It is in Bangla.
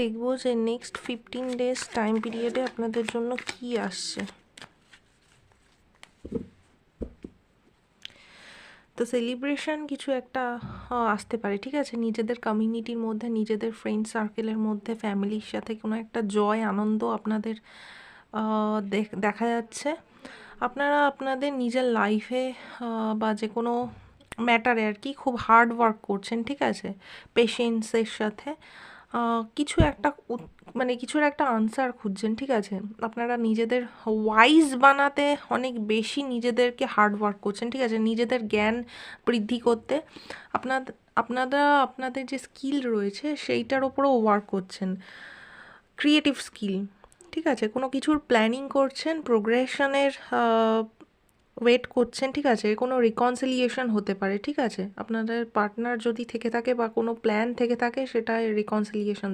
দেখবো যে নেক্সট 15 ডেজ টাইম পিরিয়ডে আপনাদের জন্য কি আসছে। তো সেলিব্রেশন কিছু একটা আসতে পারে, ঠিক আছে, নিজেদের কমিউনিটির মধ্যে, নিজেদের ফ্রেন্ড সার্কেলের মধ্যে, ফ্যামিলির সাথে কোনো একটা জয় আনন্দ আপনাদের দেখা যাচ্ছে। আপনারা আপনাদের নিজের লাইফে বা যে কোনো ম্যাটারে আর কি খুব হার্ড ওয়ার্ক করছেন, ঠিক আছে, পেশেন্সের সাথে কিছু একটা মানে কিছুর একটা আনসার খুঁজছেন, ঠিক আছে। আপনারা নিজেদের ওয়াইজ বানাতে অনেক বেশি নিজেদেরকে হার্ড ওয়ার্ক করছেন, ঠিক আছে, নিজেদের জ্ঞান বৃদ্ধি করতে আপনারা আপনাদের যে স্কিল রয়েছে সেইটার ওপরও ওয়ার্ক করছেন, ক্রিয়েটিভ স্কিল, ঠিক আছে, কোনো কিছুর প্ল্যানিং করছেন, প্রোগ্রেশনের ওয়েট করছেন, ঠিক আছে, কোনো রিকনসিলিয়েশন হতে পারে, ঠিক আছে, আপনাদের পার্টনার যদি থেকে থাকে বা কোনো প্ল্যান থেকে থাকে সেটা রিকনসিলিয়েশন